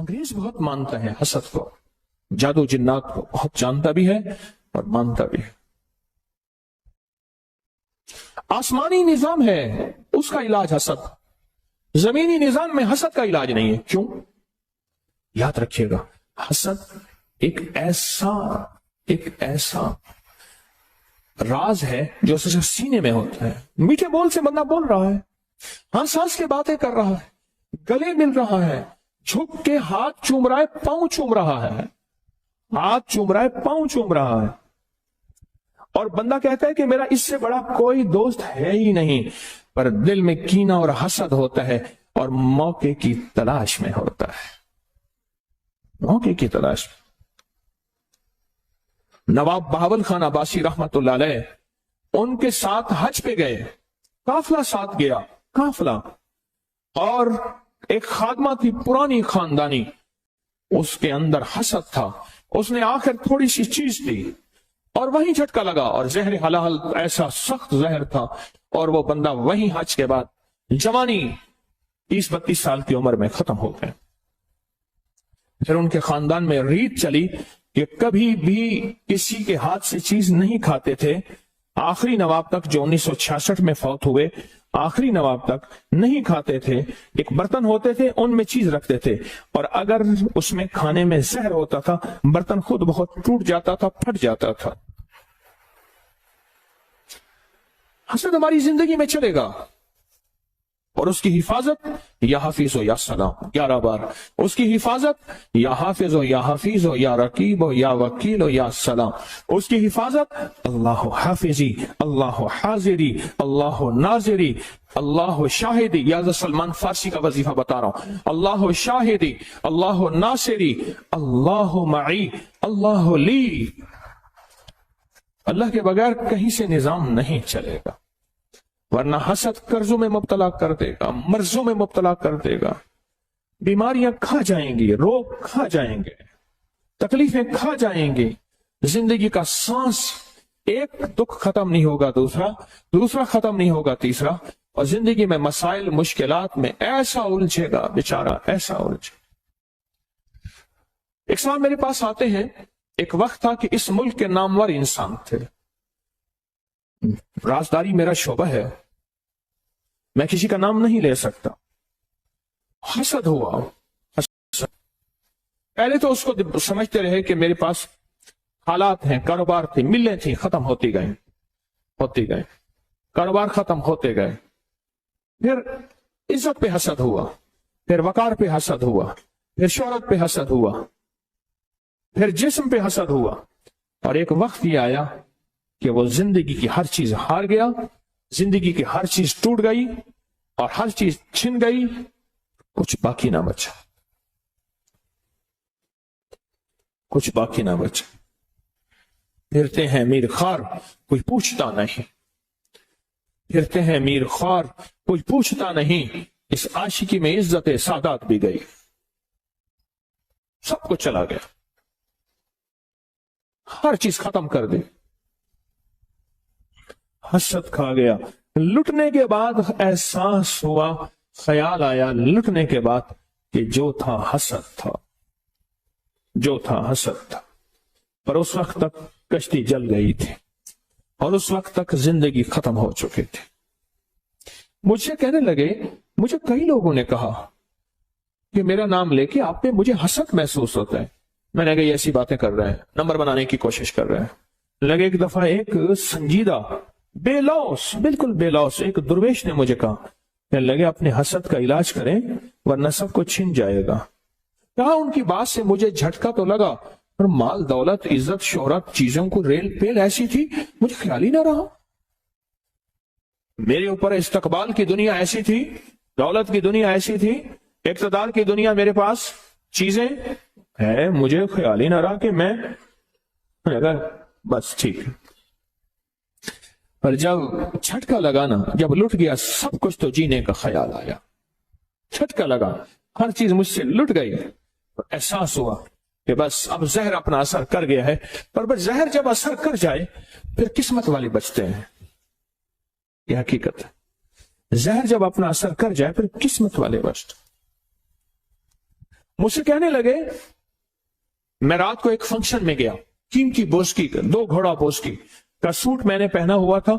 انگریز بہت مانتا ہے حسد کو، جادو جنات کو بہت جانتا بھی ہے اور مانتا بھی ہے۔ آسمانی نظام ہے اس کا علاج حسد، زمینی نظام میں حسد کا علاج نہیں ہے۔ کیوں؟ یاد رکھیے گا، حسد ایک ایسا راز ہے جو صرف سینے میں ہوتا ہے۔ میٹھے بول سے بندہ بول رہا ہے، ہر سانس کے باتیں کر رہا ہے، گلے مل رہا ہے، جھک کے ہاتھ چوم رہا ہے، پاؤں چوم رہا ہے، ہاتھ چوم رہا ہے، پاؤں چوم رہا ہے، اور بندہ کہتا ہے کہ میرا اس سے بڑا کوئی دوست ہے ہی نہیں، پر دل میں کینہ اور حسد ہوتا ہے اور موقع کی تلاش میں ہوتا ہے، موقع کی تلاش میں۔ نواب بہاول خان عباسی رحمت اللہ علیہ ان کے ساتھ حج پہ گئے، قافلہ ساتھ گیا، قافلہ، اور ایک خادمہ تھی پرانی خاندانی، اس کے اندر حسد تھا، اس نے آخر تھوڑی سی چیز دی اور وہیں جھٹکا لگا، اور زہر حلال ایسا سخت زہر تھا، اور وہ بندہ وہیں حج کے بعد جوانی 30-32 سال کی عمر میں ختم ہو گئے۔ پھر ان کے خاندان میں ریت چلی کہ کبھی بھی کسی کے ہاتھ سے چیز نہیں کھاتے تھے، آخری نواب تک جو 1966 میں فوت ہوئے، آخری نواب تک نہیں کھاتے تھے، ایک برتن ہوتے تھے ان میں چیز رکھتے تھے، اور اگر اس میں کھانے میں زہر ہوتا تھا برتن خود بہت ٹوٹ جاتا تھا، پھٹ جاتا تھا۔ حسد ہماری زندگی میں چلے گا، اور اس کی حفاظت یا حافظ ہو یا سلام، 11 بار اس کی حفاظت، یا حافظ ہو یا حفیظ ہو یا رقیب ہو یا وکیل ہو یا سلام، اس کی حفاظت اللہ حافظی، اللہ حاضری، اللہ ناظری، اللہ شاہدی۔ یا سلمان فارسی کا وظیفہ بتا رہا ہوں، اللہ شاہدی، اللہ ناصری، اللہ معی، اللہ لی۔ اللہ کے بغیر کہیں سے نظام نہیں چلے گا، ورنہ حسد قرضوں میں مبتلا کر دے گا، مرضوں میں مبتلا کر دے گا، بیماریاں کھا جائیں گی، روگ کھا جائیں گے، تکلیفیں کھا جائیں گی، زندگی کا سانس، ایک دکھ ختم نہیں ہوگا دوسرا ختم نہیں ہوگا تیسرا، اور زندگی میں مسائل مشکلات میں ایسا الجھے گا بیچارہ، ایسا الجھے۔ ایک سوال میرے پاس آتے ہیں، ایک وقت تھا کہ اس ملک کے نامور انسان تھے، رازداری میرا شعبہ ہے، میں کسی کا نام نہیں لے سکتا، حسد ہوا۔ پہلے تو اس کو سمجھتے رہے کہ میرے پاس حالات ہیں، کاروبار تھے، ملیں تھیں، ختم ہوتی گئے، کاروبار ختم ہوتے گئے، پھر عزت پہ حسد ہوا، پھر وقار پہ حسد ہوا، پھر شہرت پہ حسد ہوا، پھر جسم پہ حسد ہوا، اور ایک وقت یہ آیا کہ وہ زندگی کی ہر چیز ہار گیا، زندگی کی ہر چیز ٹوٹ گئی اور ہر چیز چھن گئی، کچھ باقی نہ بچا، کچھ باقی نہ بچا۔ پھرتے ہیں میر خوار کوئی پوچھتا نہیں، پھرتے ہیں میر خوار کوئی پوچھتا نہیں، اس عاشقی میں عزت سادات بھی گئی، سب کچھ چلا گیا، ہر چیز ختم کر دی، حسد کھا گیا۔ لٹنے کے بعد احساس ہوا، خیال آیا لٹنے کے بعد کہ جو تھا حسد تھا، جو تھا حسد تھا، پر اس وقت تک کشتی جل گئی تھی اور اس وقت تک زندگی ختم ہو چکی تھی۔ مجھ سے کہنے لگے، مجھے کئی لوگوں نے کہا کہ میرا نام لے کے آپ پہ مجھے حسد محسوس ہوتا ہے۔ میں نے کہا یہ ایسی باتیں کر رہے ہیں، نمبر بنانے کی کوشش کر رہے ہیں۔ لگے ایک دفعہ ایک سنجیدہ بے لوس، بالکل بے لوس ایک درویش نے مجھے کہا کہ لگے اپنے حسد کا علاج کریں ورنہ سب کو چھن جائے گا۔ کہا ان کی بات سے مجھے جھٹکا تو لگا، اور مال دولت عزت شہرت چیزوں کو ریل پیل ایسی تھی مجھے خیال ہی نہ رہا، میرے اوپر استقبال کی دنیا ایسی تھی، دولت کی دنیا ایسی تھی، اقتدار کی دنیا میرے پاس چیزیں ہے، مجھے خیال ہی نہ رہا کہ میں بس ٹھیک ہے۔ پر جب جھٹکا لگا نا، جب لٹ گیا سب کچھ تو جینے کا خیال آیا، جھٹکا لگا ہر چیز مجھ سے لٹ گئی، احساس ہوا کہ بس اب زہر اپنا اثر کر گیا ہے۔ پر بس زہر جب اثر کر جائے پھر قسمت والے بچتے ہیں، یہ حقیقت ہے، زہر جب اپنا اثر کر جائے پھر قسمت والے بچتے۔ مجھ سے کہنے لگے میں رات کو ایک فنکشن میں گیا, قیمتی بوسکی کا 2 گھوڑا بوسکی کا سوٹ میں نے پہنا ہوا تھا,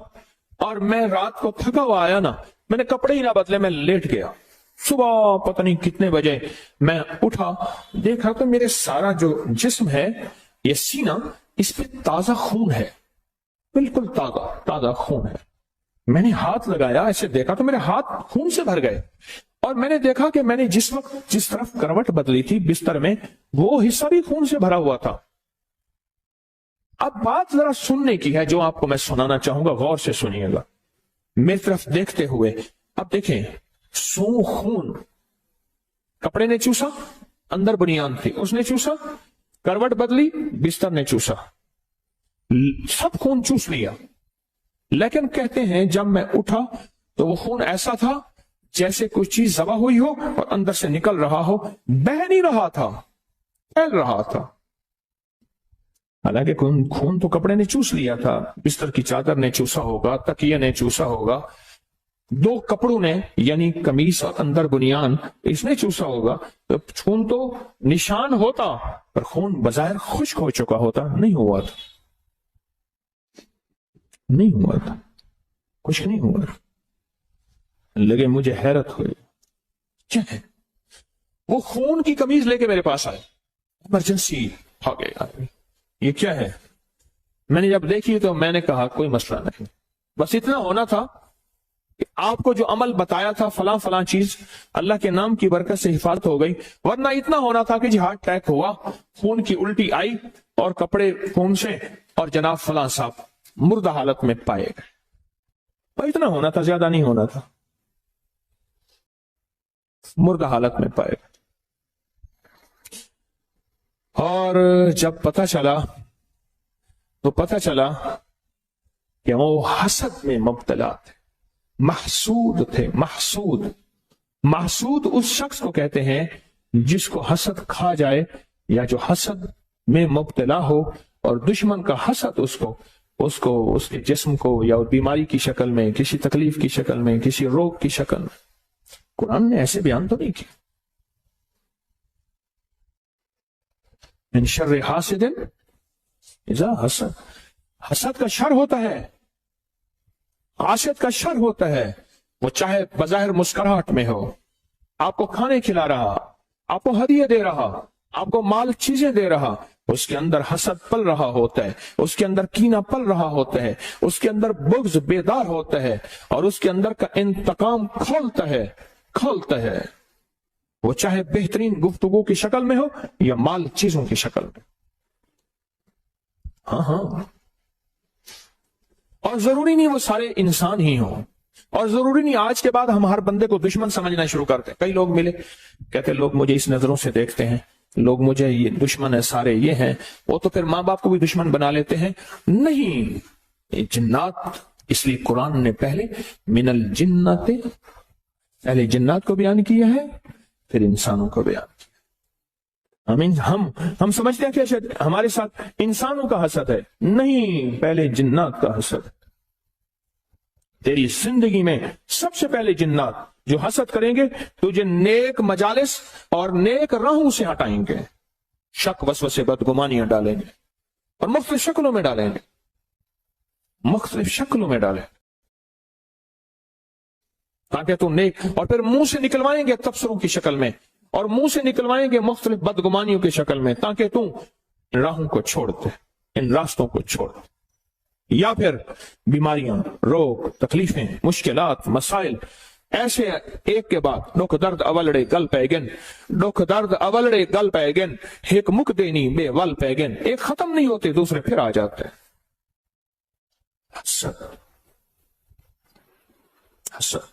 اور میں رات کو تھکا ہوا آیا نا, میں نے کپڑے ہی نہ بدلے, میں لیٹ گیا. صبح پتہ نہیں کتنے بجے میں اٹھا, دیکھا تو میرے سارا جو جسم ہے, یہ سینہ, اس پہ تازہ خون ہے, بالکل تازہ خون ہے. میں نے ہاتھ لگایا, ایسے دیکھا تو میرے ہاتھ خون سے بھر گئے, اور میں نے دیکھا کہ میں نے جس وقت جس طرف کروٹ بدلی تھی بستر میں, وہ حصہ بھی خون سے بھرا ہوا تھا. اب بات ذرا سننے کی ہے جو آپ کو میں سنانا چاہوں گا, غور سے سنیے گا میری طرف دیکھتے ہوئے. اب دیکھیں, خون کپڑے نے چوسا, اندر بنیان تھی اس نے چوسا, کروٹ بدلی بستر نے چوسا, سب خون چوس لیا. لیکن کہتے ہیں جب میں اٹھا تو وہ خون ایسا تھا جیسے کوئی چیز ذبح ہوئی ہو اور اندر سے نکل رہا ہو, بہہ نہیں رہا تھا, پھیل رہا تھا. حالانکہ خون تو کپڑے نے چوس لیا تھا, بستر کی چادر نے چوسا ہوگا, تکیے نے چوسا ہوگا, 2 کپڑوں نے یعنی قمیص اور اندر بنیان اس نے چوسا ہوگا. تو خون تو نشان ہوتا, پر خون بظاہر خشک ہو چکا ہوتا, نہیں ہوا تھا, خشک نہیں ہوا تھا. لگے مجھے حیرت ہوئی, کیا ہے وہ خون کی قمیض لے کے میرے پاس آئے, ایمرجنسی آ گئے, یہ کیا ہے. میں نے جب دیکھی تو میں نے کہا کوئی مسئلہ نہیں, بس اتنا ہونا تھا کہ آپ کو جو عمل بتایا تھا فلاں فلاں چیز, اللہ کے نام کی برکت سے حفاظت ہو گئی, ورنہ اتنا ہونا تھا کہ جی ہارٹ اٹیک ہوا, خون کی الٹی آئی اور کپڑے خون سے, اور جناب فلاں صاحب مردہ حالت میں پائے گئے. اتنا ہونا تھا, زیادہ نہیں ہونا تھا, مردہ حالت میں پائے گئے. اور جب پتہ چلا تو پتہ چلا کہ وہ حسد میں مبتلا تھے, محسود تھے. محسود اس شخص کو کہتے ہیں جس کو حسد کھا جائے, یا جو حسد میں مبتلا ہو, اور دشمن کا حسد اس کو اس کے جسم کو یا بیماری کی شکل میں, کسی تکلیف کی شکل میں, کسی روگ کی شکل میں. قرآن نے ایسے بیان تو نہیں کیا. من شر حاسد اذا حسد, حسد کا شر ہوتا ہے, حاسد کا شر ہوتا ہے. وہ چاہے بظاہر مسکراہٹ میں ہو, آپ کو کھانے کھلا رہا, آپ کو ہدیے دے رہا, آپ کو مال چیزیں دے رہا, اس کے اندر حسد پل رہا ہوتا ہے, اس کے اندر کینہ پل رہا ہوتا ہے, اس کے اندر بغض بیدار ہوتا ہے, اور اس کے اندر کا انتقام کھولتا ہے. وہ چاہے بہترین گفتگو کی شکل میں ہو یا مال چیزوں کی شکل میں. ہاں, اور ضروری نہیں وہ سارے انسان ہی ہوں, اور ضروری نہیں آج کے بعد ہم ہر بندے کو دشمن سمجھنا شروع کرتے ہیں. کئی لوگ ملے, کہتے لوگ مجھے اس نظروں سے دیکھتے ہیں, لوگ مجھے یہ دشمن ہے, سارے یہ ہیں, وہ تو پھر ماں باپ کو بھی دشمن بنا لیتے ہیں. نہیں, جنات, اس لیے قرآن نے پہلے من الجنات, پہلے جنات کو بیان کیا ہے, پھر انسانوں کو بیان کیا. ہم سمجھتے ہیں کہ ہمارے ساتھ انسانوں کا حسد ہے, نہیں, پہلے جنات کا حسد. تیری زندگی میں سب سے پہلے جنات جو حسد کریں گے تجھے نیک مجالس اور نیک راہوں سے ہٹائیں گے, شک وسوسے بدگمانیاں ڈالیں گے, اور مختلف شکلوں میں ڈالیں گے, تاکہ تو نیک, اور پھر منہ سے نکلوائیں گے تبصروں کی شکل میں, اور منہ سے نکلوائیں گے مختلف بدگمانیوں کی شکل میں, تاکہ تو ان راہوں کو چھوڑ دے, ان راستوں کو چھوڑ دے. یا پھر بیماریاں, روگ, تکلیفیں, مشکلات, مسائل, ایسے ایک کے بعد دکھ درد اولڑے گل پیگن, دکھ درد اولڑے گل پیگن, ایک مک دینی بے ول پیگن, ایک ختم نہیں ہوتے دوسرے پھر آ جاتے ہیں. حسد